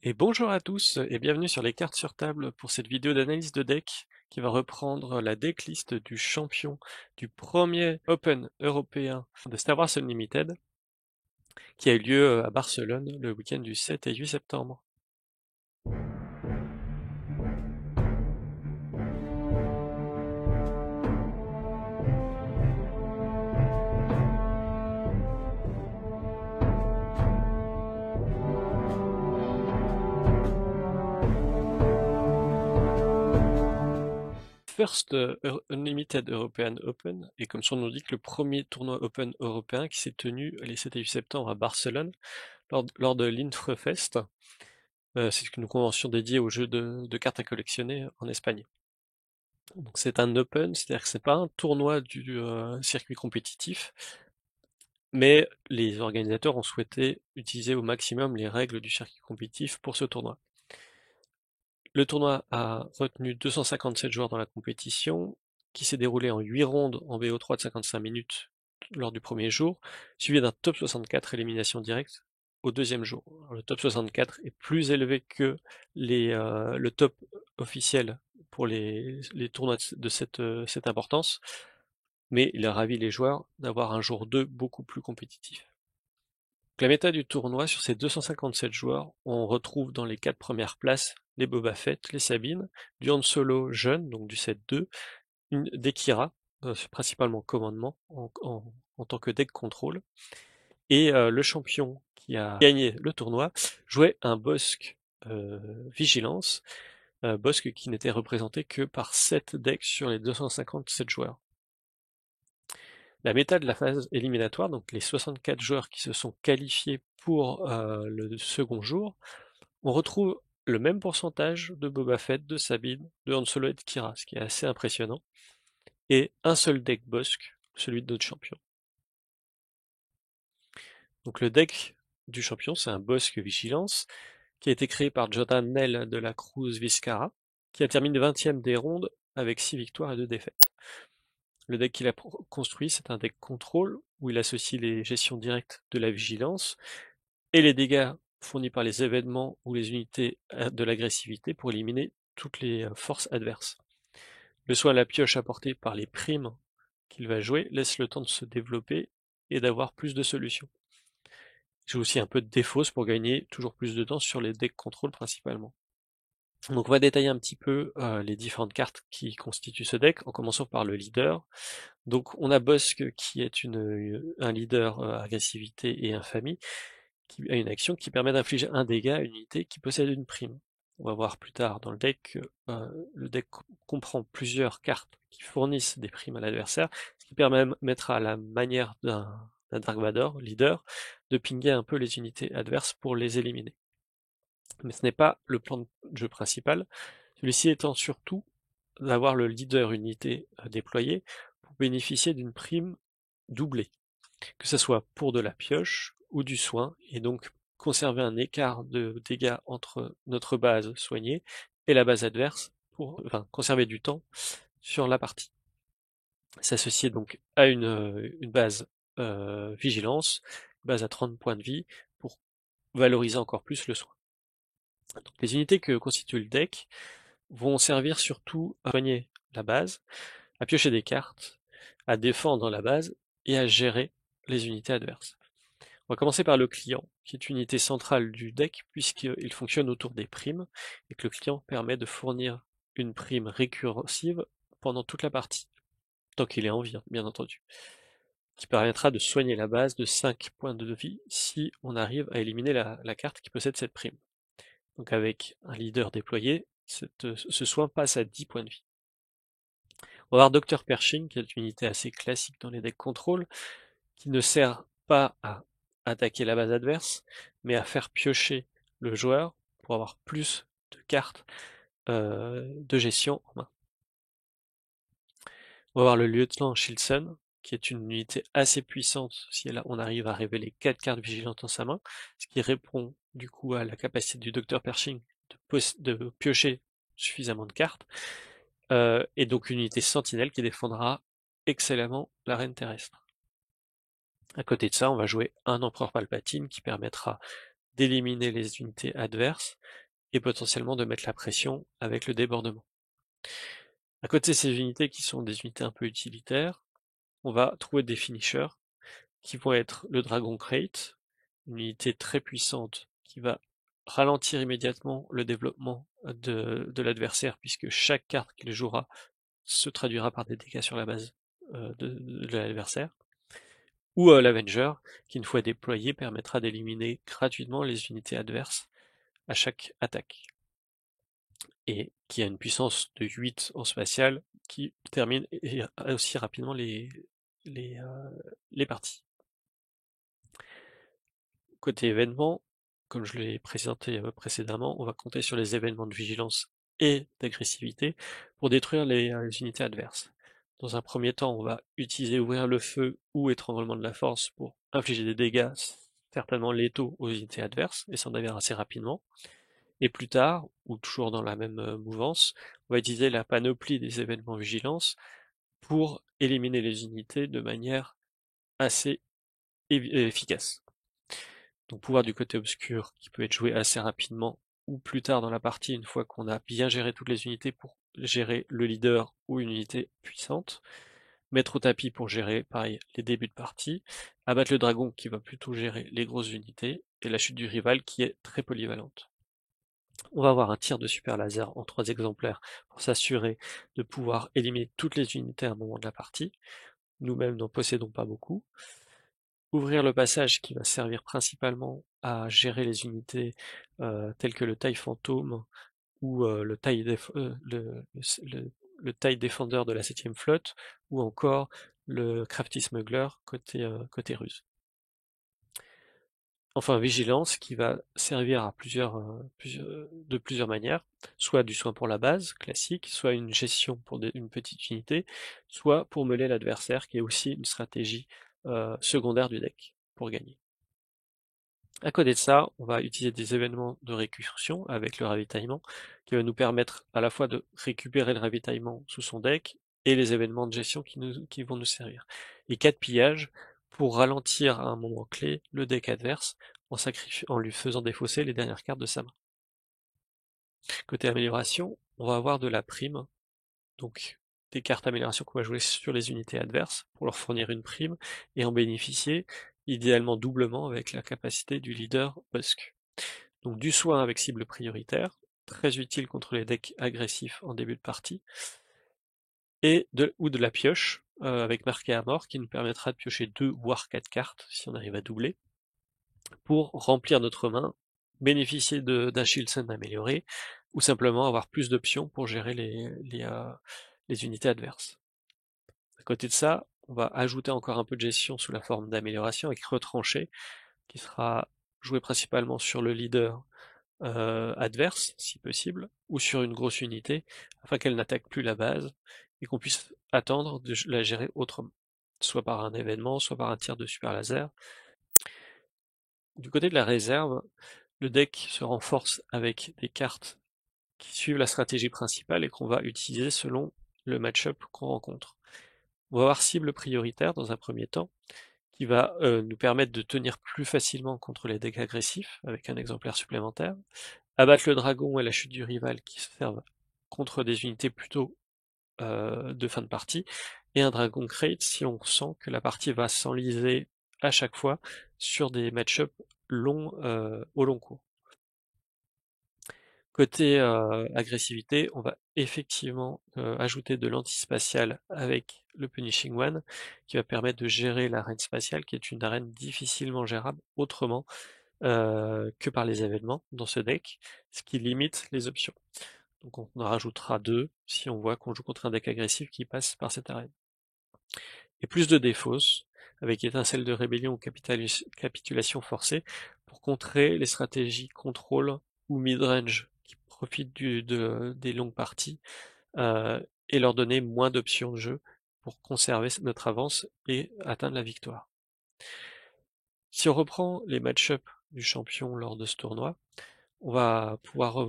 Et bonjour à tous et bienvenue sur les cartes sur table pour cette vidéo d'analyse de deck qui va reprendre la decklist du champion du premier Open européen de Star Wars Unlimited qui a eu lieu à Barcelone le week-end du 7 et 8 septembre. First Unlimited European Open est, comme son nom l'indique, le premier tournoi Open européen qui s'est tenu les 7 et 8 septembre à Barcelone lors de l'Intrefest. C'est une convention dédiée aux jeux de cartes à collectionner en Espagne. Donc c'est un Open, c'est-à-dire que c'est pas un tournoi du circuit compétitif, mais les organisateurs ont souhaité utiliser au maximum les règles du circuit compétitif pour ce tournoi. Le tournoi a retenu 257 joueurs dans la compétition, qui s'est déroulé en 8 rondes en BO3 de 55 minutes lors du premier jour, suivi d'un top 64 élimination directe au deuxième jour. Alors, le top 64 est plus élevé que le top officiel pour les tournois de cette importance, mais il a ravi les joueurs d'avoir un jour 2 beaucoup plus compétitif. Donc, la méta du tournoi, sur ces 257 joueurs, on retrouve dans les 4 premières places les Boba Fett, les Sabine, du Han Solo jeune, donc du set 2, des Kira, principalement commandement, en tant que deck contrôle, et le champion qui a gagné le tournoi jouait un Bossk Vigilance, Bossk qui n'était représenté que par 7 decks sur les 257 joueurs. La méta de la phase éliminatoire, donc les 64 joueurs qui se sont qualifiés pour le second jour, on retrouve le même pourcentage de Boba Fett, de Sabine, de Han Solo et de Kira, ce qui est assez impressionnant, et un seul deck Bossk, celui de notre champion. Donc le deck du champion, c'est un Bossk Vigilance, qui a été créé par Jordan Nell de la Cruz Viscara, qui a terminé 20e des rondes avec 6 victoires et 2 défaites. Le deck qu'il a construit, c'est un deck contrôle, où il associe les gestions directes de la vigilance et les dégâts fournis par les événements ou les unités de l'agressivité pour éliminer toutes les forces adverses. Le soin à la pioche apporté par les primes qu'il va jouer laisse le temps de se développer et d'avoir plus de solutions. Il joue aussi un peu de défausse pour gagner toujours plus de temps sur les decks contrôle principalement. Donc on va détailler un petit peu les différentes cartes qui constituent ce deck, en commençant par le leader. Donc on a Bossk qui est un leader agressivité et infamie, qui a une action qui permet d'infliger un dégât à une unité qui possède une prime. On va voir plus tard dans le deck que le deck comprend plusieurs cartes qui fournissent des primes à l'adversaire, ce qui permettra à la manière d'un Dark Vador, leader, de pinguer un peu les unités adverses pour les éliminer. Mais ce n'est pas le plan de jeu principal, celui-ci étant surtout d'avoir le leader unité déployé pour bénéficier d'une prime doublée, que ce soit pour de la pioche ou du soin, et donc conserver un écart de dégâts entre notre base soignée et la base adverse pour conserver du temps sur la partie. S'associer donc à une base vigilance, une base à 30 points de vie pour valoriser encore plus le soin. Donc, les unités que constitue le deck vont servir surtout à soigner la base, à piocher des cartes, à défendre la base et à gérer les unités adverses. On va commencer par le client, qui est une unité centrale du deck puisqu'il fonctionne autour des primes et que le client permet de fournir une prime récursive pendant toute la partie, tant qu'il est en vie, bien entendu, qui permettra de soigner la base de 5 points de vie si on arrive à éliminer la carte qui possède cette prime. Donc avec un leader déployé, ce soin passe à 10 points de vie. On va avoir Dr Pershing, qui est une unité assez classique dans les decks contrôle, qui ne sert pas à attaquer la base adverse, mais à faire piocher le joueur pour avoir plus de cartes de gestion en main. On va voir le lieutenant Shilson, qui est une unité assez puissante si on arrive à révéler 4 cartes vigilantes dans sa main, ce qui répond du coup à la capacité du Dr Pershing de piocher suffisamment de cartes, et donc une unité sentinelle qui défendra excellemment l'arène terrestre. À côté de ça, on va jouer un Empereur Palpatine qui permettra d'éliminer les unités adverses et potentiellement de mettre la pression avec le débordement. À côté de ces unités qui sont des unités un peu utilitaires, on va trouver des finishers qui vont être le Dragon Crate, une unité très puissante qui va ralentir immédiatement le développement de l'adversaire puisque chaque carte qu'il jouera se traduira par des dégâts sur la base de l'adversaire, ou l'Avenger, qui une fois déployé permettra d'éliminer gratuitement les unités adverses à chaque attaque, et qui a une puissance de 8 en spatial qui termine aussi rapidement les, euh, les parties. Côté événements, comme je l'ai présenté précédemment, on va compter sur les événements de vigilance et d'agressivité pour détruire les unités adverses. Dans un premier temps, on va utiliser ouvrir le feu ou étranglement de la force pour infliger des dégâts certainement létaux aux unités adverses et s'en débarrasser rapidement. Et plus tard, ou toujours dans la même mouvance, on va utiliser la panoplie des événements vigilance pour éliminer les unités de manière assez efficace. Donc pouvoir du côté obscur qui peut être joué assez rapidement ou plus tard dans la partie une fois qu'on a bien géré toutes les unités pour gérer le leader ou une unité puissante. Mettre au tapis pour gérer, pareil, les débuts de partie. Abattre le dragon qui va plutôt gérer les grosses unités. Et la chute du rival qui est très polyvalente. On va avoir un tir de super laser en 3 exemplaires pour s'assurer de pouvoir éliminer toutes les unités à un moment de la partie. Nous-mêmes n'en possédons pas beaucoup. Ouvrir le passage qui va servir principalement à gérer les unités telles que le TIE Fantôme ou le TIE Defender de la 7ème flotte, ou encore le Crafty Smuggler côté russe. Enfin, vigilance qui va servir à de plusieurs manières, soit du soin pour la base, classique, soit une gestion pour une petite unité, soit pour mêler l'adversaire, qui est aussi une stratégie secondaire du deck pour gagner. À côté de ça, on va utiliser des événements de récursion avec le ravitaillement, qui va nous permettre à la fois de récupérer le ravitaillement sous son deck et les événements de gestion qui vont nous servir. Et 4 pillages pour ralentir à un moment clé le deck adverse en lui faisant défausser les dernières cartes de sa main. Côté amélioration, on va avoir de la prime, donc des cartes amélioration qu'on va jouer sur les unités adverses pour leur fournir une prime et en bénéficier idéalement doublement avec la capacité du leader Busk. Donc du soin avec cible prioritaire, très utile contre les decks agressifs en début de partie, ou de la pioche avec marqué à mort qui nous permettra de piocher 2 voire 4 cartes si on arrive à doubler pour remplir notre main, bénéficier d'un Shieldsen amélioré ou simplement avoir plus d'options pour gérer les unités adverses. À côté de ça, on va ajouter encore un peu de gestion sous la forme d'amélioration avec retranché qui sera joué principalement sur le leader adverse, si possible, ou sur une grosse unité, afin qu'elle n'attaque plus la base, et qu'on puisse attendre de la gérer autrement, soit par un événement, soit par un tir de super laser. Du côté de la réserve, le deck se renforce avec des cartes qui suivent la stratégie principale et qu'on va utiliser selon le match-up qu'on rencontre. On va avoir cible prioritaire dans un premier temps, qui va nous permettre de tenir plus facilement contre les decks agressifs, avec un exemplaire supplémentaire. Abattre le dragon et la chute du rival qui se servent contre des unités plutôt de fin de partie, et un Dragon Crate si on sent que la partie va s'enliser à chaque fois sur des match-ups longs au long cours. Côté agressivité, on va effectivement ajouter de l'antispatial avec le Punishing One, qui va permettre de gérer l'arène spatiale, qui est une arène difficilement gérable autrement que par les événements dans ce deck, ce qui limite les options. Donc on en rajoutera 2 si on voit qu'on joue contre un deck agressif qui passe par cette arène. Et plus de défausse, avec étincelle de rébellion ou capitulation forcée, pour contrer les stratégies contrôle ou mid-range qui profitent des longues parties, et leur donner moins d'options de jeu pour conserver notre avance et atteindre la victoire. Si on reprend les match-ups du champion lors de ce tournoi, on va pouvoir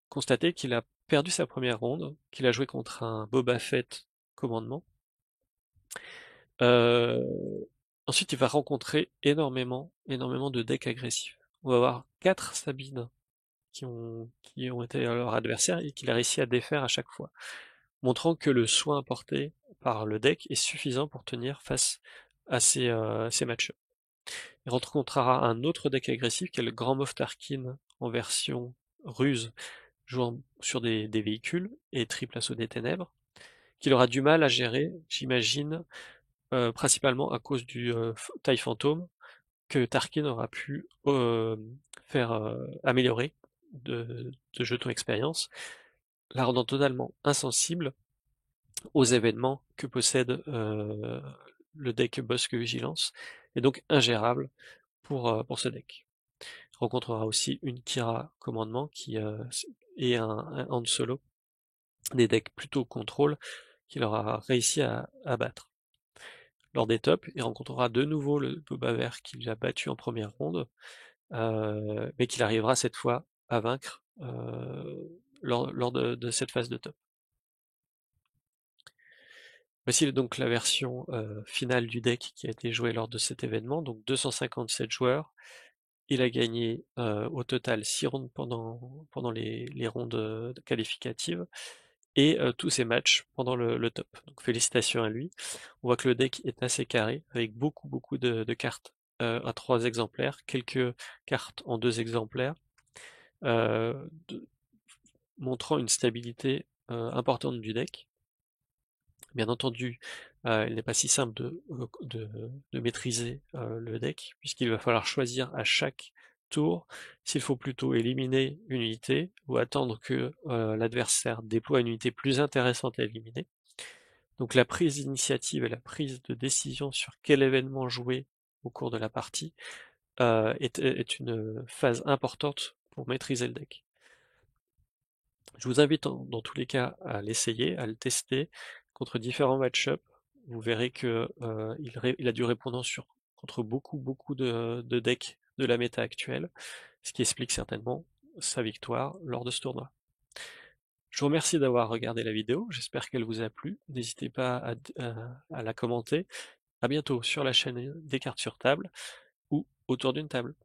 constater qu'il a perdu sa première ronde, qu'il a joué contre un Boba Fett commandement. Ensuite, il va rencontrer énormément de decks agressifs. on va avoir 4 Sabines qui ont été leur adversaire et qu'il a réussi à défaire à chaque fois, montrant que le soin apporté par le deck est suffisant pour tenir face à ces match-ups. Il rencontrera un autre deck agressif qui est le Grand Moff Tarkin en version ruse, jouant sur des véhicules et triple assaut des ténèbres, qu'il aura du mal à gérer, j'imagine, principalement à cause du taille fantôme que Tarkin aura pu faire améliorer de jetons expérience, la rendant totalement insensible aux événements que possède le deck Bosque Vigilance, et donc ingérable pour ce deck. Il rencontrera aussi une Kira Commandement qui est un Han Solo, des decks plutôt contrôle qu'il aura réussi à battre. Lors des tops, il rencontrera de nouveau le Boba Vert qu'il a battu en première ronde, mais qu'il arrivera cette fois à vaincre lors de cette phase de top. Voici donc la version finale du deck qui a été jouée lors de cet événement, donc 257 joueurs. Il a gagné au total 6 rondes pendant les rondes qualificatives et tous ses matchs pendant le top. Donc félicitations à lui. On voit que le deck est assez carré, avec beaucoup de cartes à 3 exemplaires, quelques cartes en 2 exemplaires, euh, de- montrant une stabilité importante du deck. Bien entendu, il n'est pas si simple de maîtriser le deck, puisqu'il va falloir choisir à chaque tour s'il faut plutôt éliminer une unité ou attendre que l'adversaire déploie une unité plus intéressante à éliminer. Donc la prise d'initiative et la prise de décision sur quel événement jouer au cours de la partie est une phase importante pour maîtriser le deck. Je vous invite dans tous les cas à l'essayer, à le tester contre différents match-ups. Vous verrez que il a du répondant contre beaucoup de decks de la méta actuelle, ce qui explique certainement sa victoire lors de ce tournoi. Je vous remercie d'avoir regardé la vidéo, j'espère qu'elle vous a plu. N'hésitez pas à la commenter. À bientôt sur la chaîne des cartes sur table ou autour d'une table.